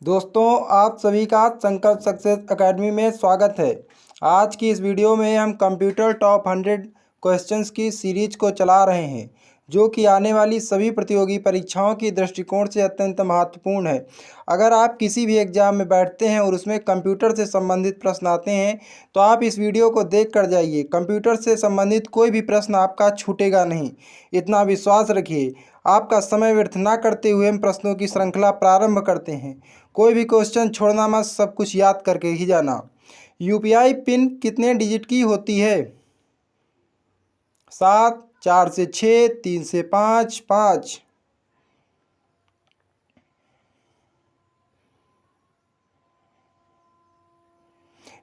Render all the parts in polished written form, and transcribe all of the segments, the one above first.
दोस्तों, आप सभी का संकल्प सक्सेस एकेडमी में स्वागत है। आज की इस वीडियो में हम कंप्यूटर टॉप 100 क्वेश्चंस की सीरीज को चला रहे हैं, जो कि आने वाली सभी प्रतियोगी परीक्षाओं की दृष्टिकोण से अत्यंत महत्वपूर्ण है। अगर आप किसी भी एग्जाम में बैठते हैं और उसमें कंप्यूटर से संबंधित प्रश्न आते हैं, तो आप इस वीडियो को देख कर जाइए। कंप्यूटर से संबंधित कोई भी प्रश्न आपका छूटेगा नहीं, इतना विश्वास रखिए। आपका समय व्यर्थ ना करते हुए हम प्रश्नों की श्रृंखला प्रारंभ करते हैं। कोई भी क्वेश्चन छोड़ना मत, सब कुछ याद करके ही जाना। यूपीआई पिन कितने डिजिट की होती है? 7, 4 से 6, 3 से 5, 5।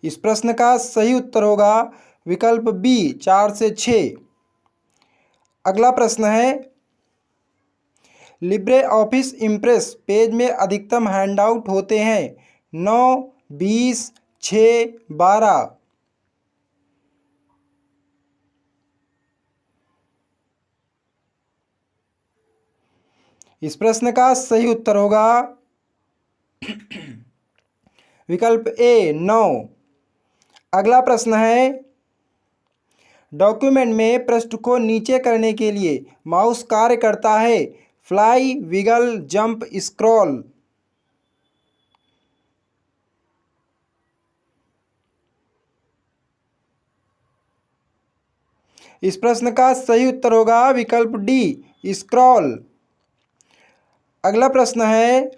इस प्रश्न का सही उत्तर होगा विकल्प बी, 4 से 6। अगला प्रश्न है, लिब्रे ऑफिस इम्प्रेस पेज में अधिकतम हैंडआउट होते हैं 9, 20, 6, 12। इस प्रश्न का सही उत्तर होगा विकल्प ए, 9। अगला प्रश्न है, डॉक्यूमेंट में पृष्ठ को नीचे करने के लिए माउस कार्य करता है फ्लाई, विगल, जंप, स्क्रॉल। इस प्रश्न का सही उत्तर होगा विकल्प डी, स्क्रॉल। अगला प्रश्न है,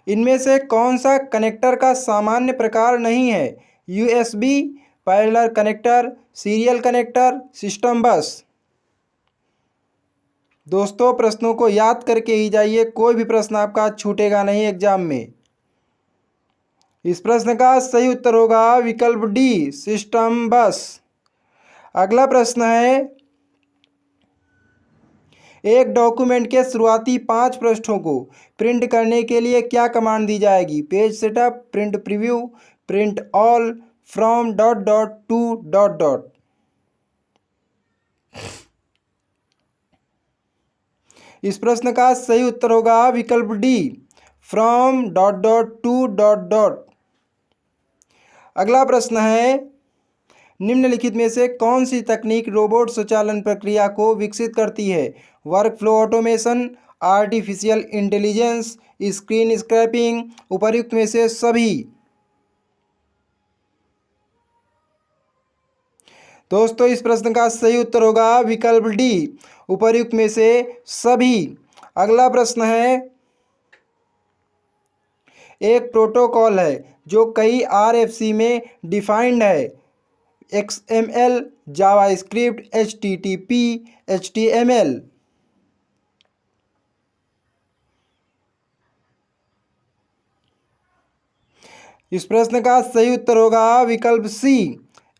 इनमें से कौन सा कनेक्टर का सामान्य प्रकार नहीं है? USB, parallel connector, serial connector, system बस। दोस्तों, प्रश्नों को याद करके ही जाइए, कोई भी प्रश्न आपका छूटेगा नहीं एग्जाम में। इस प्रश्न का सही उत्तर होगा विकल्प डी, सिस्टम बस। अगला प्रश्न है, एक डॉक्यूमेंट के शुरुआती 5 पृष्ठों को प्रिंट करने के लिए क्या कमांड दी जाएगी? Page setup, print preview, print all, from dot dot to dot dot. इस प्रश्न का सही उत्तर होगा विकल्प D, from dot dot to dot dot. अगला प्रश्न है, निम्नलिखित में से कौन सी तकनीक रोबोट स्वचालन प्रक्रिया को विकसित करती है? Workflow automation, artificial intelligence, screen scraping, उपर्युक्त में से सभी। दोस्तों, इस प्रश्न का सही उत्तर होगा विकल्प डी, उपर्युक्त में से सभी। अगला प्रश्न है, एक प्रोटोकॉल है जो कई आरएफसी में डिफाइंड है XML, जावास्क्रिप्ट, HTTP, HTML। इस प्रश्न का सही उत्तर होगा विकल्प सी,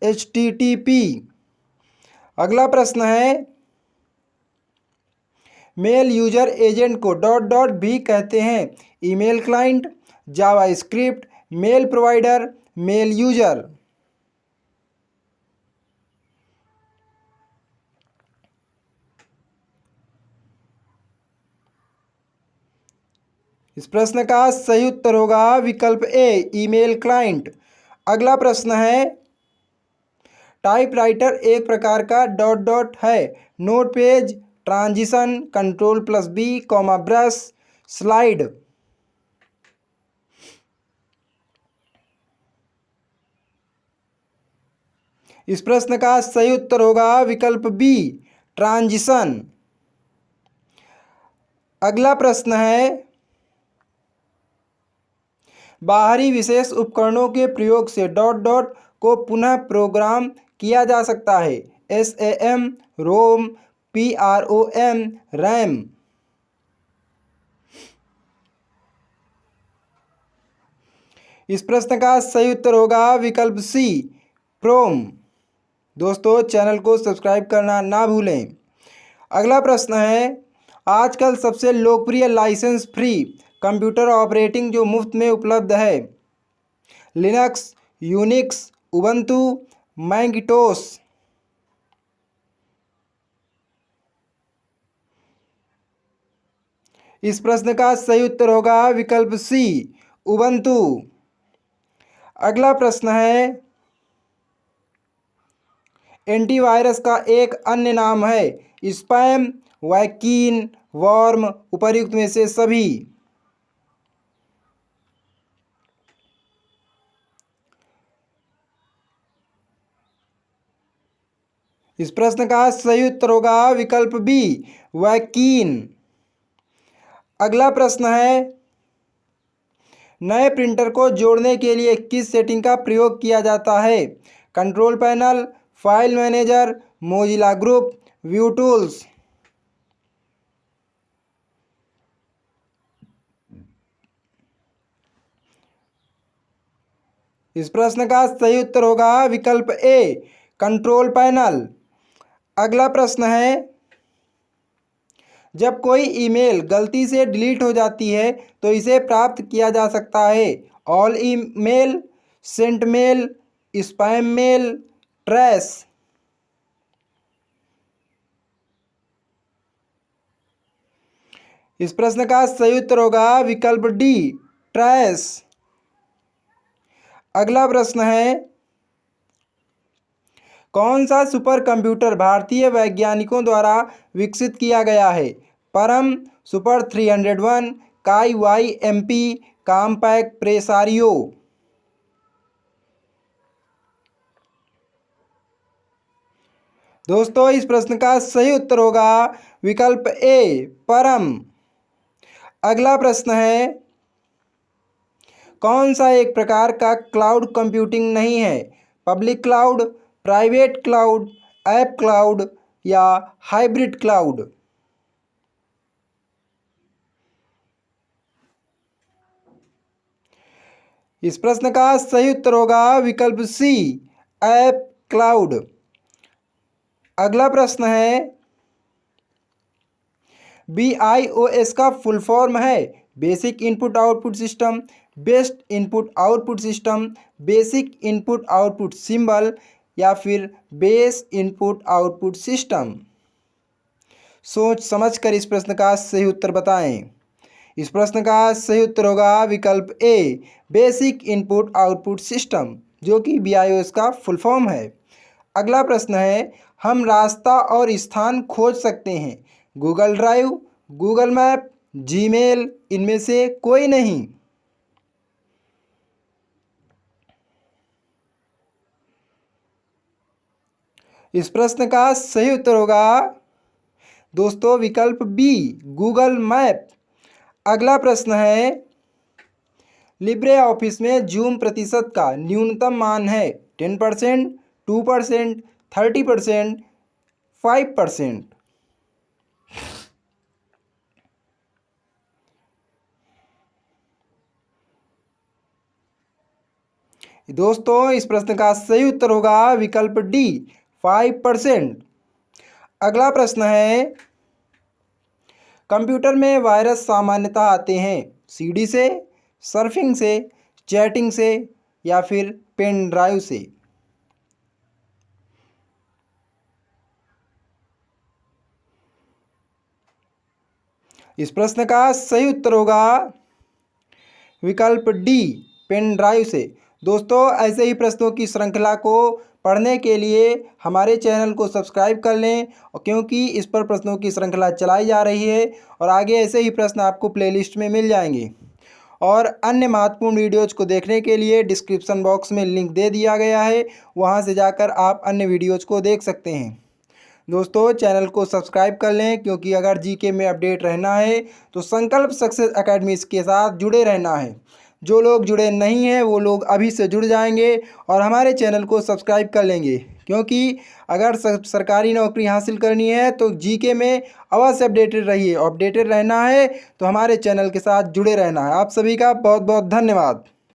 HTTP। अगला प्रश्न है, मेल यूजर एजेंट को डॉट डॉट भी कहते हैं? Email client, JavaScript, mail provider, mail user. इस प्रश्न का सही उत्तर होगा विकल्प ए, ईमेल क्लाइंट। अगला प्रश्न है, टाइपराइटर एक प्रकार का डॉट डॉट है? Note page, transition, control plus B, comma brush, slide. इस प्रश्न का सही उत्तर होगा विकल्प बी, ट्रांजिशन। अगला प्रश्न है, बाहरी विशेष उपकरणों के प्रयोग से डॉट डॉट को पुनः प्रोग्राम किया जा सकता है? SAM, रोम, PROM, रैम। इस प्रश्न का सही उत्तर होगा विकल्प सी, प्रोम। दोस्तों, चैनल को सब्सक्राइब करना ना भूलें। अगला प्रश्न है, आजकल सबसे लोकप्रिय लाइसेंस फ्री कंप्यूटर ऑपरेटिंग जो मुफ्त में उपलब्ध है? Linux, Unix, Ubuntu, Macintosh. इस प्रश्न का सही उत्तर होगा विकल्प सी, उबंटू। अगला प्रश्न है, एंटीवायरस का एक अन्य नाम है स्पैम, वैकीन, वॉर्म, उपर्युक्त में से सभी। इस प्रश्न का सही उत्तर होगा विकल्प बी, वैकीन। अगला प्रश्न है, नए प्रिंटर को जोड़ने के लिए किस सेटिंग का प्रयोग किया जाता है? Control panel, file manager, Mozilla group, view tools. इस प्रश्न का सही उत्तर होगा विकल्प ए, कंट्रोल पैनल। अगला प्रश्न है, जब कोई ईमेल गलती से डिलीट हो जाती है तो इसे प्राप्त किया जा सकता है? All email, sent mail, spam mail, trash. इस प्रश्न का सही उत्तर होगा विकल्प डी, ट्रैश। अगला प्रश्न है, कौन सा सुपर कंप्यूटर भारतीय वैज्ञानिकों द्वारा विकसित किया गया है? परम, सुपर 301, काई वाई एमपी, कॉम्पैक्ट प्रेसारियो। दोस्तों इस प्रश्न का सही उत्तर होगा विकल्प ए, परम। अगला प्रश्न है, कौन सा एक प्रकार का क्लाउड कंप्यूटिंग नहीं है? Public cloud, private cloud, app cloud या हाइब्रिड क्लाउड। इस प्रश्न का सही उत्तर होगा विकल्प सी, ऐप क्लाउड। अगला प्रश्न है, BIOS का फुल फॉर्म है basic input output system, best input output system, basic input output symbol या फिर बेस इनपुट आउटपुट सिस्टम। सोच समझकर इस प्रश्न का सही उत्तर बताएं। इस प्रश्न का सही उत्तर होगा विकल्प ए, बेसिक इनपुट आउटपुट सिस्टम, जो कि BIOS का फुल फॉर्म है। अगला प्रश्न है, हम रास्ता और स्थान खोज सकते हैं Google drive, Google map, Gmail, इनमें से कोई नहीं। इस प्रश्न का सही उत्तर होगा दोस्तों विकल्प बी, गूगल मैप। अगला प्रश्न है, लिब्रे ऑफिस में जूम प्रतिशत का न्यूनतम मान है 10%, 2%, 30%, 5%। दोस्तों इस प्रश्न का सही उत्तर होगा विकल्प डी, 5%। अगला प्रश्न है, कंप्यूटर में वायरस सामान्यतः आते हैं CD से, सर्फिंग से, चैटिंग से या फिर पेन ड्राइव से। इस प्रश्न का सही उत्तर होगा विकल्प डी, पेन ड्राइव से। दोस्तों ऐसे ही प्रश्नों की श्रृंखला को पढ़ने के लिए हमारे चैनल को सब्सक्राइब कर लें, क्योंकि इस पर प्रश्नों की श्रृंखला चलाई जा रही है और आगे ऐसे ही प्रश्न आपको प्लेलिस्ट में मिल जाएंगे। और अन्य महत्वपूर्ण वीडियोज़ को देखने के लिए डिस्क्रिप्शन बॉक्स में लिंक दे दिया गया है, वहां से जाकर आप अन्य वीडियोज़ को देख सकते हैं। दोस्तों चैनल को सब्सक्राइब कर लें, क्योंकि अगर जीके में अपडेट रहना है तो संकल्प सक्सेस एकेडमी के साथ जुड़े रहना है। जो लोग जुड़े नहीं हैं वो लोग अभी से जुड़ जाएंगे और हमारे चैनल को सब्सक्राइब कर लेंगे, क्योंकि अगर सरकारी नौकरी हासिल करनी है तो जीके में अवश्य अपडेटेड रहिए। अपडेटेड रहना है तो हमारे चैनल के साथ जुड़े रहना है। आप सभी का बहुत बहुत धन्यवाद।